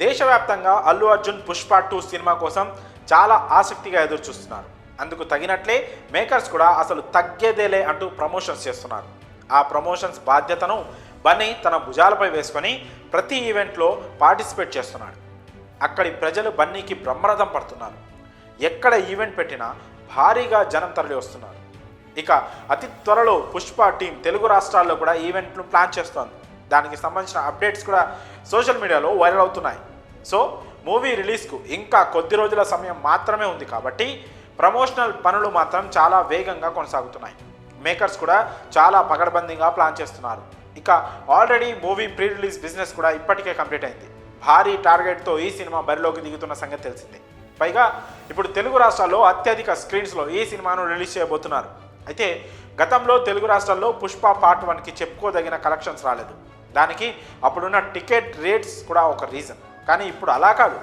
దేశవ్యాప్తంగా అల్లు అర్జున్ పుష్ప 2 సినిమా కోసం చాలా ఆసక్తిగా ఎదురు చూస్తున్నారు. అందుకు తగినట్లే మేకర్స్ కూడా అసలు తగ్గేదేలే అంటూ ప్రమోషన్స్ చేస్తున్నారు. ఆ ప్రమోషన్స్ బాధ్యతను బన్నీ తన భుజాలపై వేసుకొని ప్రతి ఈవెంట్లో పార్టిసిపేట్ చేస్తున్నాడు. అక్కడి ప్రజలు బన్నీకి బ్రహ్మరథం పడుతున్నారు. ఎక్కడ ఈవెంట్ పెట్టినా భారీగా జనం తరలి వస్తున్నారు. ఇక అతి త్వరలో పుష్ప టీం తెలుగు రాష్ట్రాల్లో కూడా ఈవెంట్ను ప్లాన్ చేస్తోంది. దానికి సంబంధించిన అప్డేట్స్ కూడా సోషల్ మీడియాలో వైరల్ అవుతున్నాయి. సో మూవీ రిలీజ్కు ఇంకా కొద్ది రోజుల సమయం మాత్రమే ఉంది కాబట్టి ప్రమోషనల్ పనులు మాత్రం చాలా వేగంగా కొనసాగుతున్నాయి. మేకర్స్ కూడా చాలా పకడ్బందీగా ప్లాన్ చేస్తున్నారు. ఇక already movie pre release business కూడా ఇప్పటికే కంప్లీట్ అయింది. భారీ టార్గెట్తో ఈ సినిమా బరిలోకి దిగుతున్న సంగతి తెలిసిందే. పైగా ఇప్పుడు తెలుగు రాష్ట్రాల్లో అత్యధిక స్క్రీన్స్లో ఈ సినిమాను రిలీజ్ చేయబోతున్నారు. అయితే గతంలో తెలుగు రాష్ట్రాల్లో పుష్ప పార్ట్ 1కి చెప్పుకోదగిన కలెక్షన్స్ రాలేదు. దానికి అప్పుడున్న టికెట్ రేట్స్ కూడా ఒక రీజన్. కానీ ఇప్పుడు అలా కాదు.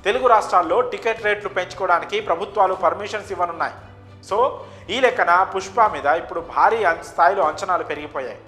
తెలుగు రాష్ట్రాల్లో టికెట్ రేట్లు పెంచుకోవడానికి ప్రభుత్వాలు పర్మిషన్స్ ఇవ్వనున్నాయి. సో ఈ లెక్కన పుష్ప మీద ఇప్పుడు భారీ స్థాయిలో అంచనాలు పెరిగిపోయాయి.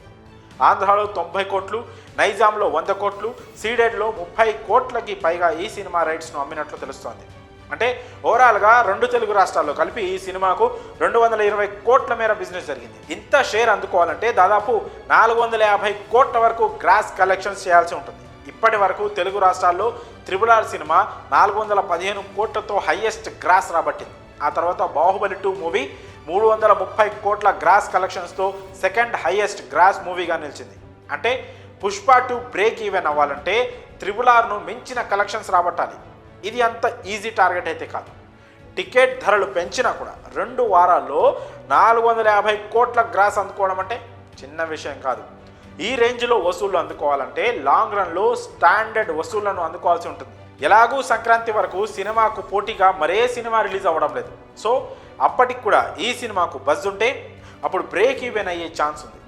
ఆంధ్రాలో 90 కోట్లు, నైజాంలో 100 కోట్లు, సీడెడ్లో 30 కోట్లకి పైగా ఈ సినిమా రైట్స్ను అమ్మినట్లు తెలుస్తోంది. అంటే ఓవరాల్గా 2 తెలుగు రాష్ట్రాల్లో కలిపి ఈ సినిమాకు 220 కోట్ల మేర బిజినెస్ జరిగింది. ఇంత షేర్ అందుకోవాలంటే దాదాపు 450 కోట్ల వరకు గ్రాస్ కలెక్షన్స్ చేయాల్సి ఉంటుంది. ఇప్పటి వరకు తెలుగు రాష్ట్రాల్లో RRR సినిమా 415 కోట్లతో హైయెస్ట్ గ్రాస్ రాబట్టింది. ఆ తర్వాత బాహుబలి 2 మూవీ 330 కోట్ల గ్రాస్ కలెక్షన్స్తో సెకండ్ హైయెస్ట్ గ్రాస్ మూవీగా నిలిచింది. అంటే పుష్ప 2 బ్రేక్ ఈవెన్ అవ్వాలంటే RRRను మించిన కలెక్షన్స్ రాబట్టాలి. ఇది అంత ఈజీ టార్గెట్ అయితే కాదు. టికెట్ ధరలు పెంచినా కూడా 2 వారాల్లో 450 కోట్ల గ్రాస్ అందుకోవడం అంటే చిన్న విషయం కాదు. ఈ రేంజ్లో వసూళ్లు అందుకోవాలంటే లాంగ్ రన్లో స్టాండర్డ్ వసూళ్లను అందుకోవాల్సి ఉంటుంది. ఎలాగూ సంక్రాంతి వరకు సినిమాకు పోటీగా మరే సినిమా రిలీజ్ అవ్వడం లేదు. సో అప్పటికి కూడా ఈ సినిమాకు బజ్ ఉంటే అప్పుడు బ్రేక్ ఈవెన్ అయ్యే ఛాన్స్ ఉంది.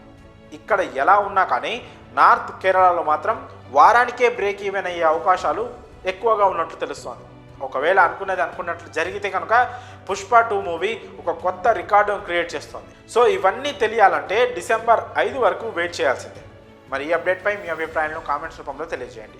ఇక్కడ ఎలా ఉన్నా కానీ నార్త్ కేరళలో మాత్రం వారానికే బ్రేక్ ఈవెన్ అయ్యే అవకాశాలు ఎక్కువగా ఉన్నట్లు తెలుస్తోంది. ఒకవేళ అనుకున్నట్లు జరిగితే కనుక పుష్ప 2 మూవీ ఒక కొత్త రికార్డును క్రియేట్ చేస్తోంది. సో ఇవన్నీ తెలియాలంటే డిసెంబర్ 5 వరకు వెయిట్ చేయాల్సిందే. మరి ఈ అప్డేట్పై మీ అభిప్రాయాలను కామెంట్స్ రూపంలో తెలియజేయండి.